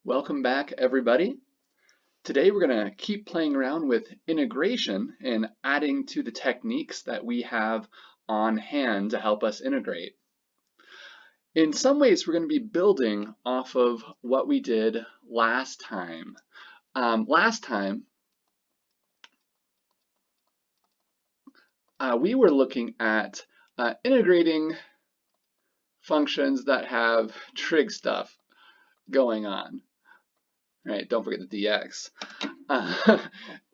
Welcome back, everybody. Today we're going to keep playing around with integration and adding to the techniques that we have on hand to help us integrate. In some ways, we're going to be building off of what we did last time. Last time, we were looking at integrating functions that have trig stuff going on. Right, don't forget the dx.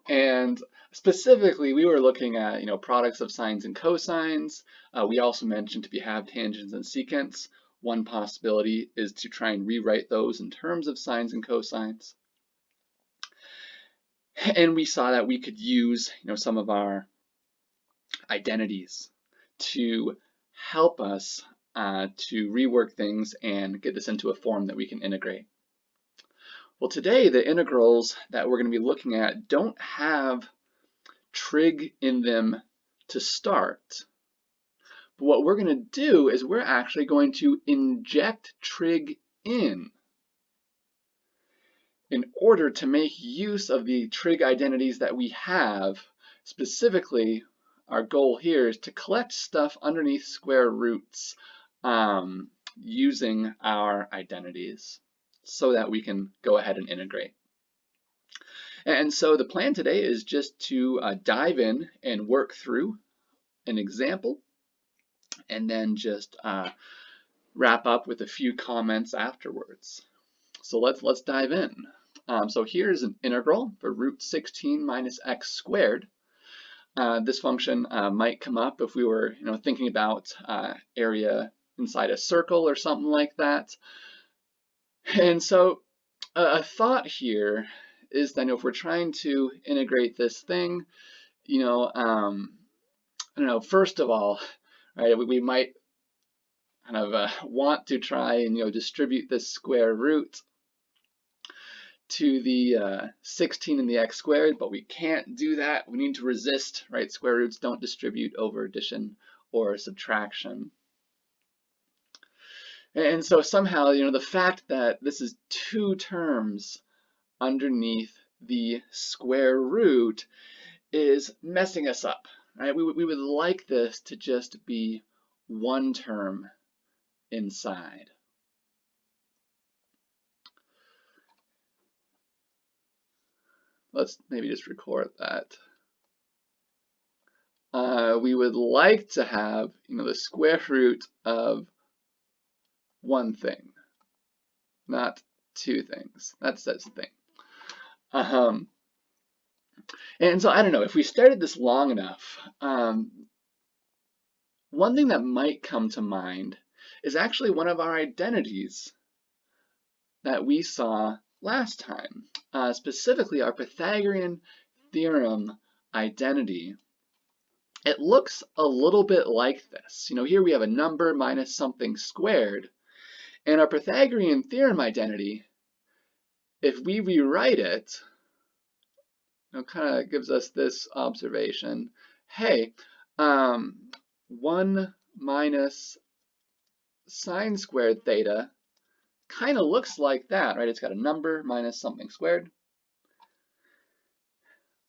And specifically, we were looking at products of sines and cosines. We also mentioned if you have tangents and secants, one possibility is to try and rewrite those in terms of sines and cosines. And we saw that we could use some of our identities to help us to rework things and get this into a form that we can integrate. Well, today the integrals that we're going to be looking at don't have trig in them to start. But what we're going to do is we're actually going to inject trig in order to make use of the trig identities that we have. Specifically, our goal here is to collect stuff underneath square roots using our identities, so that we can go ahead and integrate. And so the plan today is just to dive in and work through an example, and then just wrap up with a few comments afterwards. So let's dive in. So here's an integral for root 16 minus x squared. This function might come up if we were thinking about area inside a circle or something like that. And so a thought here is that if we're trying to integrate this thing, I don't know, first of all, right, we might kind of want to try and distribute this square root to the 16 and the x squared, but we can't do that. We need to resist, right? Square roots don't distribute over addition or subtraction. And so somehow, the fact that this is two terms underneath the square root is messing us up, right? We would like this to just be one term inside. Let's maybe just record that. We would like to have, the square root of one thing, not two things. That's the thing. And so I don't know, if we started this long enough, one thing that might come to mind is actually one of our identities that we saw last time, specifically our Pythagorean theorem identity. It looks a little bit like this. Here we have a number minus something squared, and our Pythagorean theorem identity, if we rewrite it, kind of gives us this observation. Hey, 1 minus sine squared theta kind of looks like that, right? It's got a number minus something squared.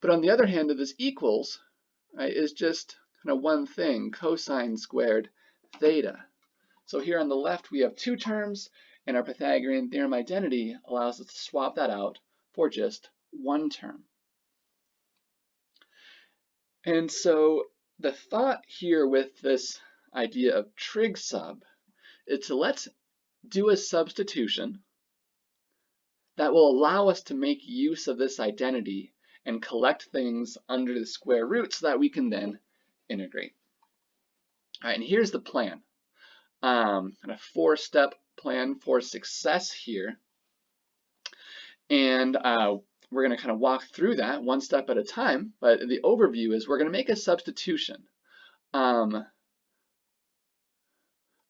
But on the other hand, this equals, right, is just kind of one thing, cosine squared theta. So here on the left, we have two terms, and our Pythagorean theorem identity allows us to swap that out for just one term. And so the thought here with this idea of trig sub is to let's do a substitution that will allow us to make use of this identity and collect things under the square root so that we can then integrate. All right, and here's the plan. Kind of four-step plan for success here. And we're going to kind of walk through that one step at a time, but the overview is we're going to make a substitution.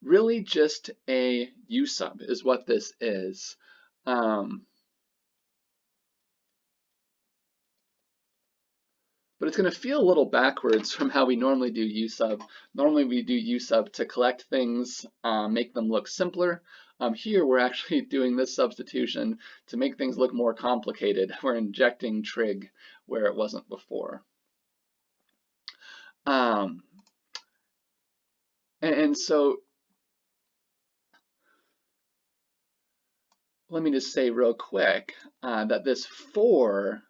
Really just a u sub is what this is. But it's going to feel a little backwards from how we normally do u sub. Normally we do u sub to collect things, make them look simpler. Here we're actually doing this substitution to make things look more complicated. We're injecting trig where it wasn't before. And so let me just say real quick that this 4,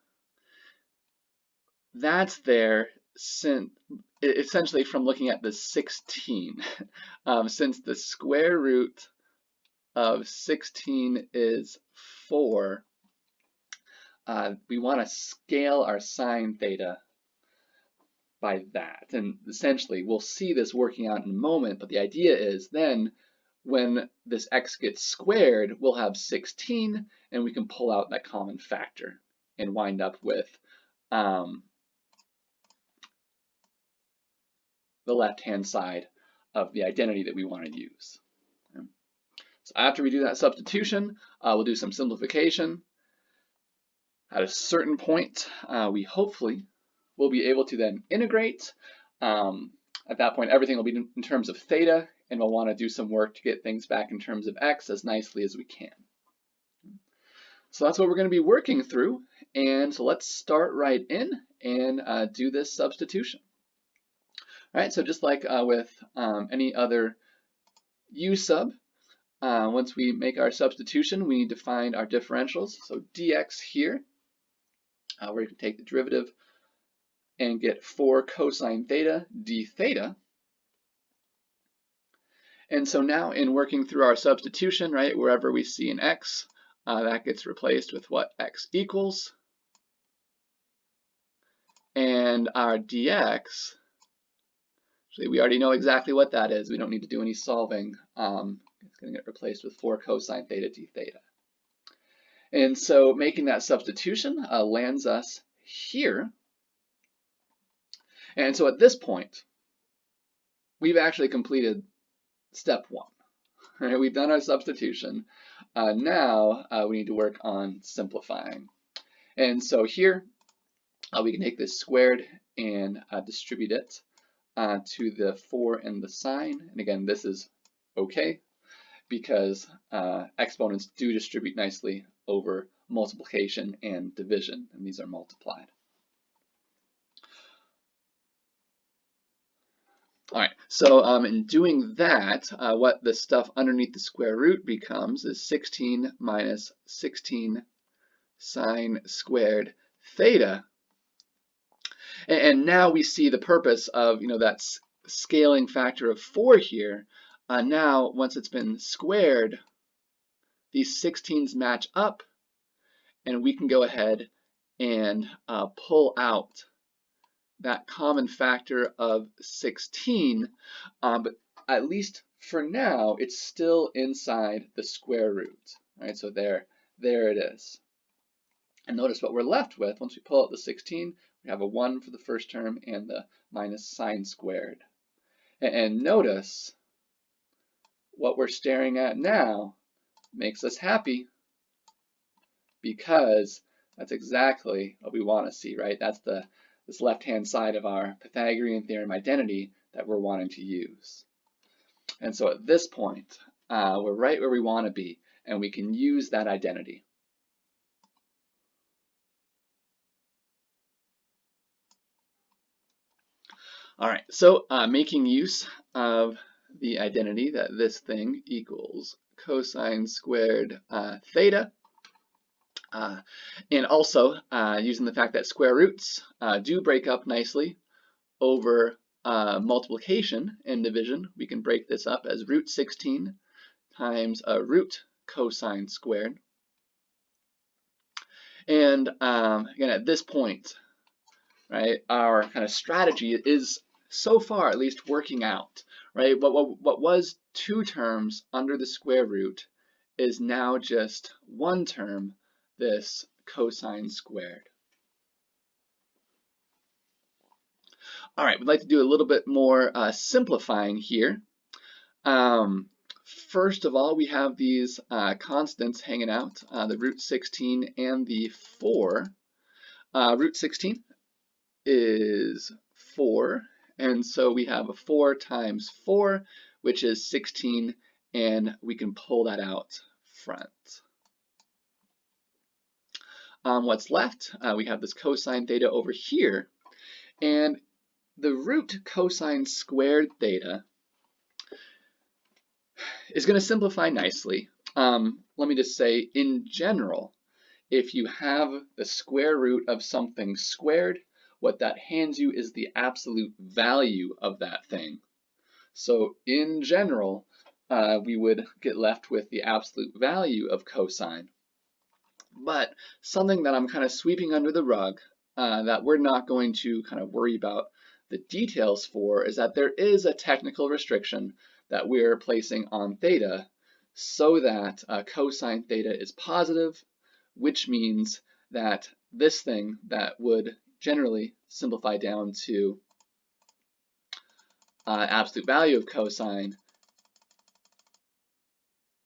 that's there since essentially from looking at the 16. Since the square root of 16 is 4, we want to scale our sine theta by that. And essentially, we'll see this working out in a moment, but the idea is then when this x gets squared, we'll have 16, and we can pull out that common factor and wind up with the left-hand side of the identity that we want to use. So after we do that substitution, we'll do some simplification. At a certain point, we hopefully will be able to then integrate. At that point, everything will be in terms of theta, and we'll want to do some work to get things back in terms of x as nicely as we can. So that's what we're going to be working through, and so let's start right in and do this substitution. All right, so just like with any other u sub, once we make our substitution, we need to find our differentials. So dx here, we're going to take the derivative and get 4 cosine theta d theta. And so now in working through our substitution, right, wherever we see an x, that gets replaced with what x equals. And our dx, actually we already know exactly what that is. We don't need to do any solving. It's going to get replaced with 4 cosine theta d theta. And so making that substitution lands us here. And so at this point, we've actually completed step 1. Right? We've done our substitution. Now we need to work on simplifying. And so here we can take this squared and distribute it to the 4 and the sine. And again, this is okay because exponents do distribute nicely over multiplication and division, and these are multiplied. All right, so in doing that, what the stuff underneath the square root becomes is 16 minus 16 sine squared theta. And now we see the purpose of that scaling factor of 4 here. Now, once it's been squared, these 16s match up, and we can go ahead and pull out that common factor of 16, but at least for now, it's still inside the square root. Right? So there it is. And notice what we're left with, once we pull out the 16, we have a 1 for the first term and the minus sine squared. And notice what we're staring at now makes us happy because that's exactly what we want to see, right? That's this left-hand side of our Pythagorean theorem identity that we're wanting to use. And so at this point, we're right where we want to be, and we can use that identity. All right, so making use of the identity that this thing equals cosine squared theta, and also using the fact that square roots do break up nicely over multiplication and division, we can break this up as root 16 times a root cosine squared. And again, at this point, right, our kind of strategy is so far at least working out, right? What was 2 terms under the square root is now just 1 term, this cosine squared. All right, we'd like to do a little bit more simplifying here. First of all, we have these constants hanging out, the root 16 and the 4. Root 16 is 4, and so we have a 4 times 4, which is 16, and we can pull that out front. What's left, we have this cosine theta over here, and the root cosine squared theta is going to simplify nicely. Let me just say, in general, if you have the square root of something squared, what that hands you is the absolute value of that thing. So in general, we would get left with the absolute value of cosine. But something that I'm kind of sweeping under the rug, that we're not going to kind of worry about the details for, is that there is a technical restriction that we're placing on theta so that cosine theta is positive, which means that this thing that would generally simplify down to absolute value of cosine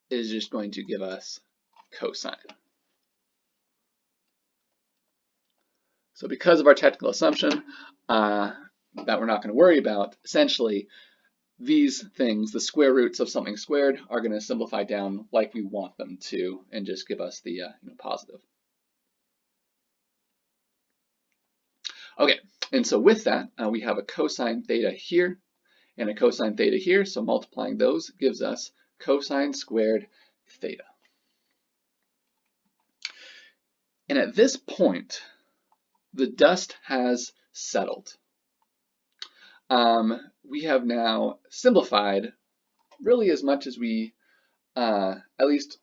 is just going to give us cosine. So because of our technical assumption that we're not going to worry about, essentially these things, the square roots of something squared, are going to simplify down like we want them to and just give us the positive. Okay, and so with that, we have a cosine theta here and a cosine theta here, so multiplying those gives us cosine squared theta. And at this point, the dust has settled. We have now simplified really as much as we at least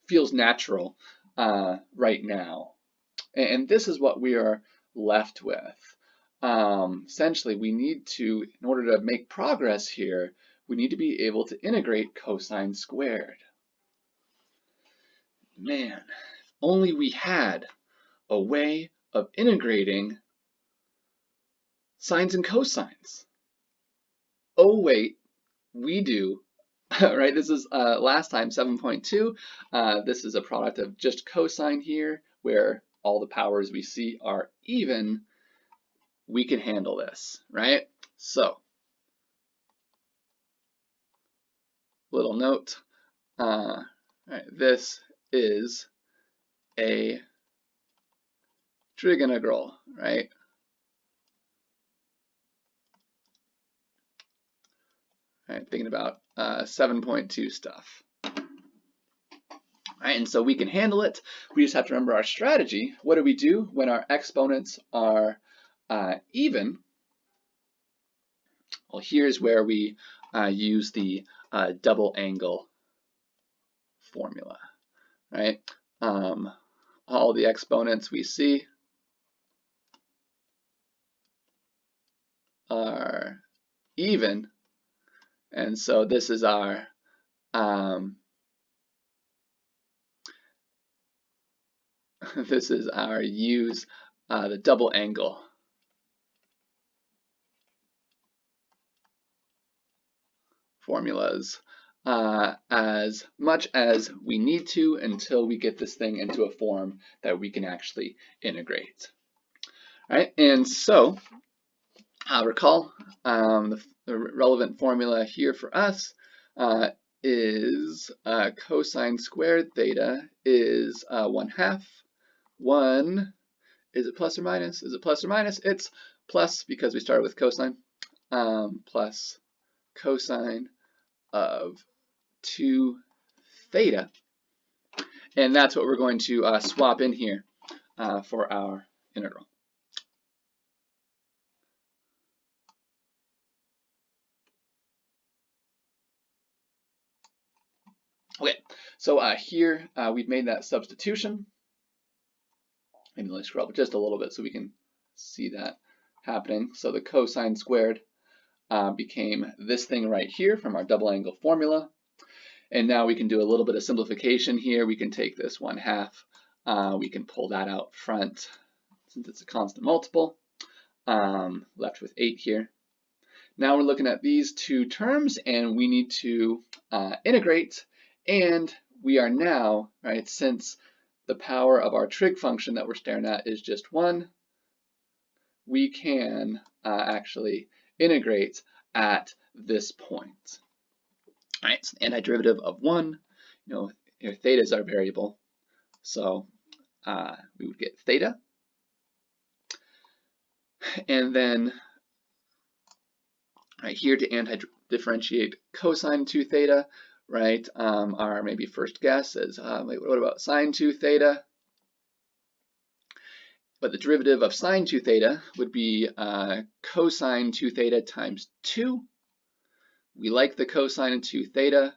feels natural right now. And this is what we are left with. Essentially, we need to, in order to make progress here, we need to be able to integrate cosine squared. Man, if only we had a way of integrating sines and cosines. Oh wait, we do. Right, this is last time 7.2. This is a product of just cosine here, where all the powers we see are even. We can handle this, right? So, little note, right, this is a trig integral, right? Right, thinking about 7.2 stuff. Right, and so we can handle it. We just have to remember our strategy. What do we do when our exponents are even? Well, here's where we use the double angle formula, right? All the exponents we see are even, and so this is our use the double angle formulas as much as we need to until we get this thing into a form that we can actually integrate. All right, and so recall the relevant formula here for us is cosine squared theta is 1/2. 1, is it plus or minus? Is it plus or minus? It's plus because we started with cosine, plus cosine of 2 theta. And that's what we're going to swap in here for our integral. Okay, so here we've made that substitution. Maybe let me scroll up just a little bit so we can see that happening. So the cosine squared became this thing right here from our double angle formula. And now we can do a little bit of simplification here. We can take this 1/2. We can pull that out front since it's a constant multiple. Left with 8 here. Now we're looking at these two terms and we need to integrate. And we are now, right, since the power of our trig function that we're staring at is just 1, we can actually integrate at this point. All right, so the antiderivative of 1, here theta is our variable, so we would get theta, and then right here to anti-differentiate cosine 2 theta, right? Our maybe first guess is, what about sine 2 theta? But the derivative of sine 2 theta would be cosine 2 theta times 2. We like the cosine of 2 theta.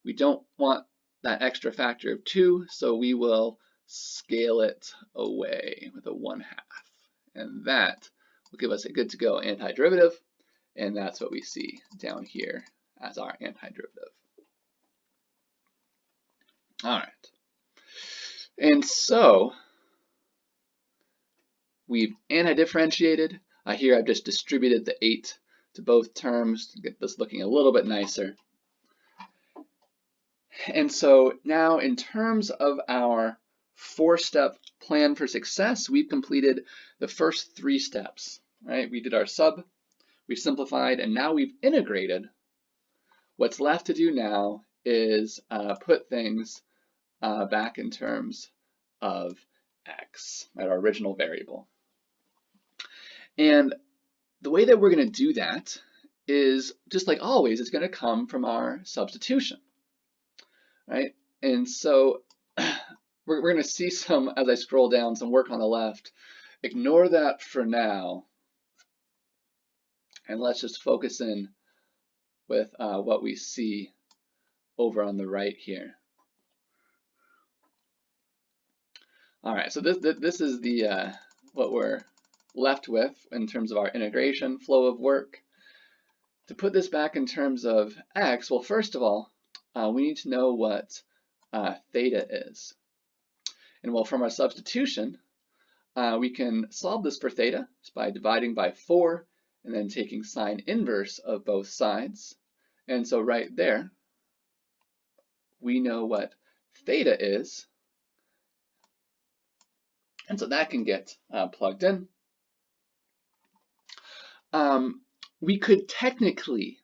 We don't want that extra factor of 2, so we will scale it away with a 1/2. And that will give us a good to go antiderivative, and that's what we see down here as our antiderivative. All right. And so we've antidifferentiated. Here I've just distributed the 8 to both terms to get this looking a little bit nicer. And so now in terms of our 4-step plan for success, we've completed the first 3 steps, right? We did our sub, we simplified, and now we've integrated. What's left to do now is put things back in terms of x, right, our original variable. And the way that we're going to do that is, just like always, it's going to come from our substitution, right? And so we're going to see some, as I scroll down, some work on the left. Ignore that for now, and let's just focus in with what we see over on the right here. All right, so this is the what we're left with in terms of our integration flow of work. To put this back in terms of x, well, first of all, we need to know what theta is. And well, from our substitution, we can solve this for theta just by dividing by 4 and then taking sine inverse of both sides. And so right there, we know what theta is. And so that can get plugged in. We could technically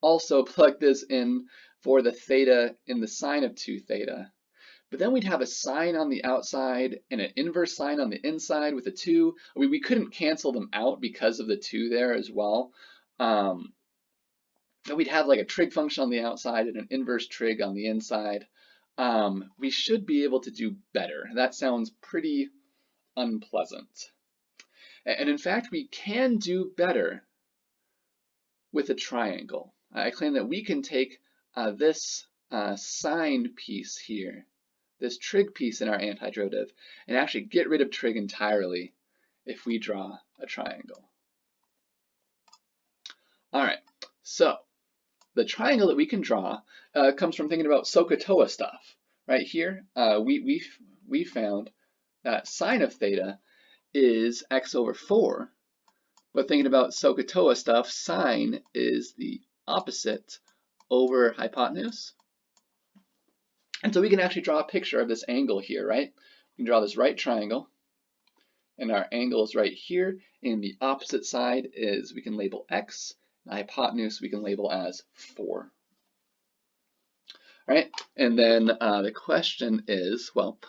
also plug this in for the theta in the sine of 2 theta, but then we'd have a sine on the outside and an inverse sine on the inside with a 2. We couldn't cancel them out because of the 2 there as well. We'd have like a trig function on the outside and an inverse trig on the inside. We should be able to do better. That sounds pretty unpleasant. And in fact, we can do better with a triangle. I claim that we can take this sine piece here, this trig piece in our antiderivative, and actually get rid of trig entirely if we draw a triangle. All right, so the triangle that we can draw comes from thinking about SOHCAHTOA stuff. Right here, we found that sine of theta is x over 4, but thinking about SOHCAHTOA stuff, sine is the opposite over hypotenuse. And so we can actually draw a picture of this angle here, right? We can draw this right triangle, and our angle is right here, and the opposite side is, we can label x, and the hypotenuse we can label as 4. All right, and then the question is, well,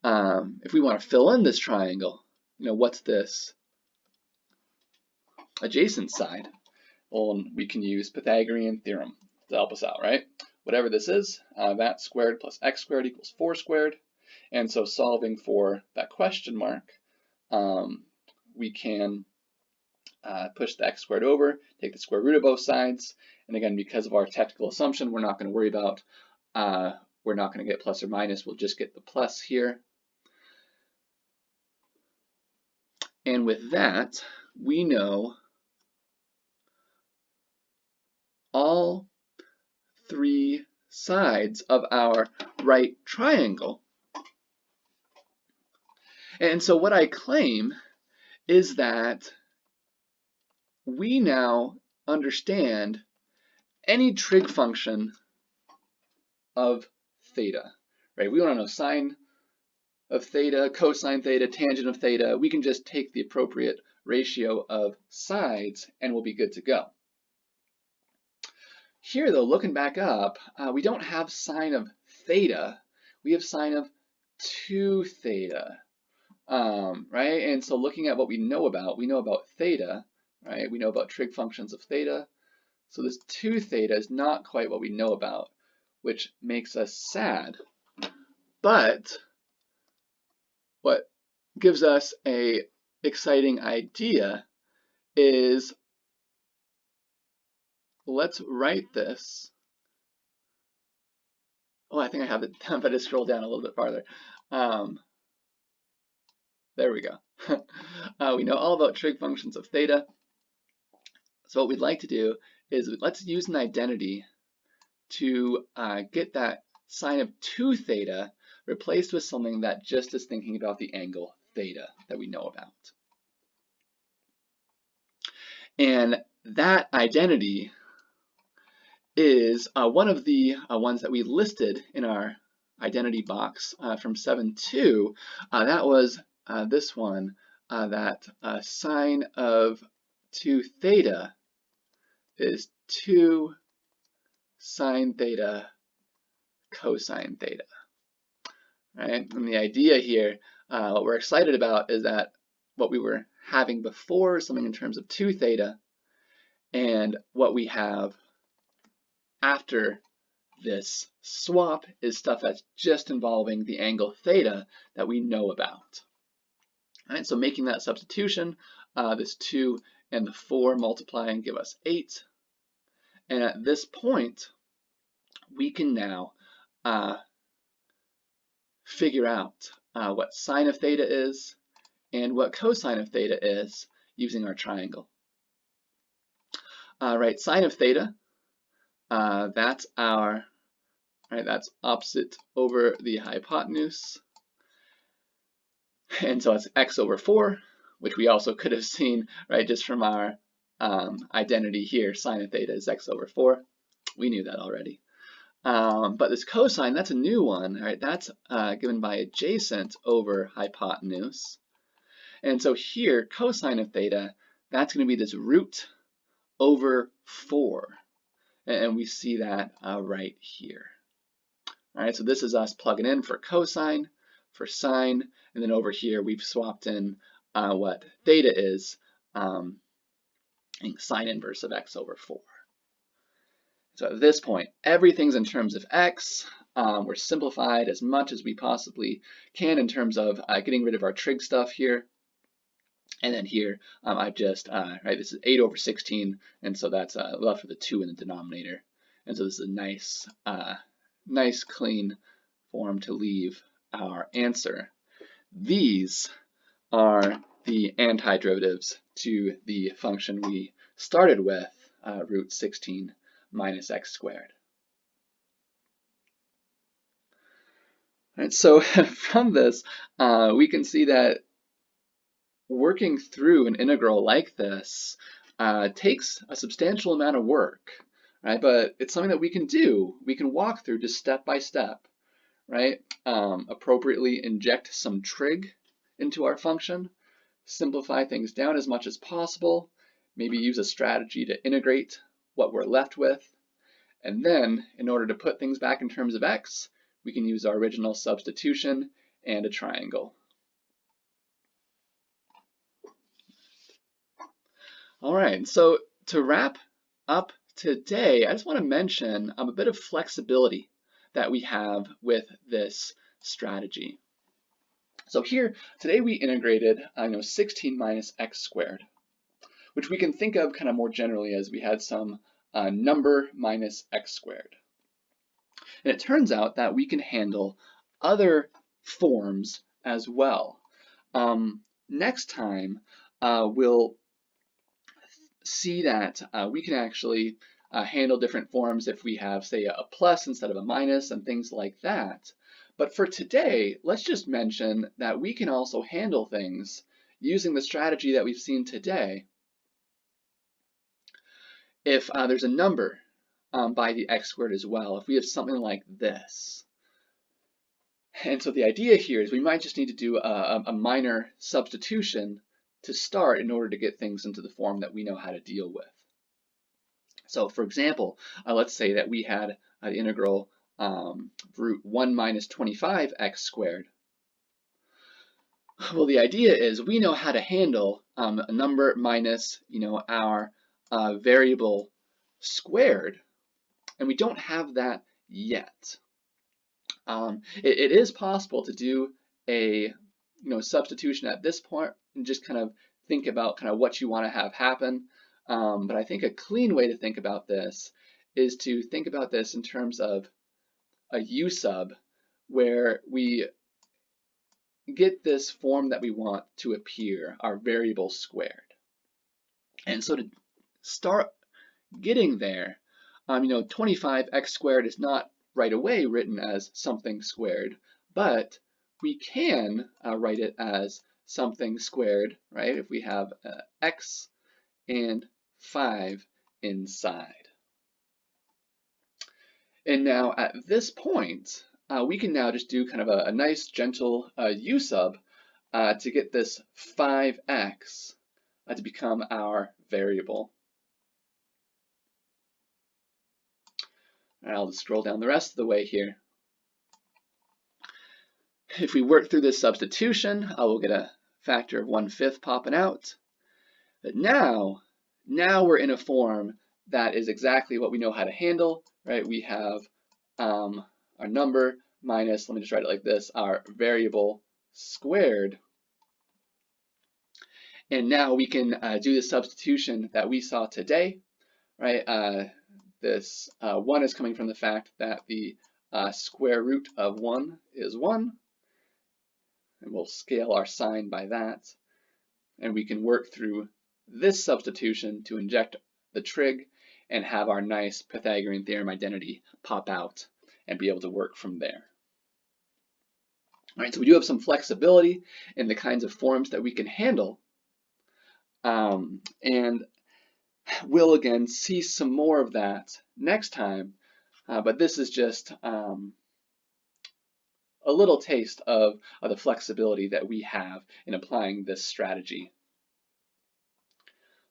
if we want to fill in this triangle, what's this adjacent side? Well, we can use Pythagorean theorem to help us out, right? Whatever this is, that squared plus x squared equals 4 squared. And so solving for that question mark, we can push the x squared over, take the square root of both sides. And again, because of our technical assumption, we're not going to worry about, we're not going to get plus or minus, we'll just get the plus here. And with that, we know all 3 sides of our right triangle. And so what I claim is that we now understand any trig function of theta, right? We want to know sine of theta, cosine theta, tangent of theta. We can just take the appropriate ratio of sides and we'll be good to go. Here though, looking back up, we don't have sine of theta, we have sine of 2 theta, right? And so looking at what we know about theta, right? We know about trig functions of theta. So this 2 theta is not quite what we know about, which makes us sad. But what gives us a exciting idea is, let's write this. Oh, I think I have it. I better scroll down a little bit farther. There we go. We know all about trig functions of theta. So what we'd like to do is let's use an identity to get that sine of 2 theta replaced with something that just is thinking about the angle theta that we know about. And that identity is one of the ones that we listed in our identity box from 7.2. That was this one, that sine of 2 theta is 2 sine theta cosine theta. Right? And the idea here, what we're excited about is that what we were having before, something in terms of 2 theta, and what we have after this swap is stuff that's just involving the angle theta that we know about. All right, so making that substitution, this 2 and the 4 multiply and give us 8. And at this point, we can now figure out what sine of theta is and what cosine of theta is using our triangle. Right, sine of theta, that's opposite over the hypotenuse. And so it's x over 4, which we also could have seen, right, just from our identity here. Sine of theta is x over 4. We knew that already. But this cosine, that's a new one, right? That's given by adjacent over hypotenuse. And so here, cosine of theta, that's going to be this root over 4. And we see that right here. All right, so this is us plugging in for cosine, for sine, and then over here we've swapped in what theta is, sine inverse of x over 4. So at this point, everything's in terms of x. We're simplified as much as we possibly can in terms of getting rid of our trig stuff here. And then here, I've just, right, this is 8 over 16, and so that's left with a 2 in the denominator. And so this is a nice, nice clean form to leave our answer. These are the antiderivatives to the function we started with, root 16 minus x squared. All right, so from this, we can see that working through an integral like this takes a substantial amount of work, right? But it's something that we can do. We can walk through just step by step, right? Appropriately inject some trig into our function, simplify things down as much as possible, maybe use a strategy to integrate what we're left with, and then in order to put things back in terms of x, we can use our original substitution and a triangle. All right, so to wrap up today, I just want to mention a bit of flexibility that we have with this strategy. So here, today we integrated 16 minus x squared, which we can think of kind of more generally as we had some number minus x squared. And it turns out that we can handle other forms as well. Next time, we'll see that we can actually handle different forms if we have, say, a plus instead of a minus and things like that. But for today, let's just mention that we can also handle things using the strategy that we've seen today if there's a number by the x squared as well, if we have something like this. And so the idea here is we might just need to do a minor substitution to start in order to get things into the form that we know how to deal with. So for example, let's say that we had the integral root 1 minus 25x squared. Well, the idea is we know how to handle a number minus, our variable squared, and we don't have that yet. It is possible to do a substitution at this point and just kind of think about kind of what you want to have happen. But I think a clean way to think about this is to think about this in terms of a u sub where we get this form that we want to appear, our variable squared. And so to start getting there, 25x squared is not right away written as something squared, but we can write it as something squared, right, if we have x and 5 inside. And now at this point, we can now just do kind of a nice gentle u sub to get this 5x to become our variable. And I'll just scroll down the rest of the way here. If we work through this substitution, we'll get a factor of 1/5 popping out. But now we're in a form that is exactly what we know how to handle, right? We have our number minus, let me just write it like this, our variable squared. And now we can do the substitution that we saw today, right? This 1 is coming from the fact that the square root of 1 is 1. And we'll scale our sign by that. And we can work through this substitution to inject the trig and have our nice Pythagorean theorem identity pop out and be able to work from there. All right, so we do have some flexibility in the kinds of forms that we can handle. And we'll again see some more of that next time, but this is just a little taste of the flexibility that we have in applying this strategy.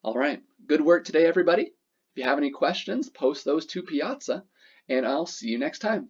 All right, good work today, everybody. If you have any questions, post those to Piazza, and I'll see you next time.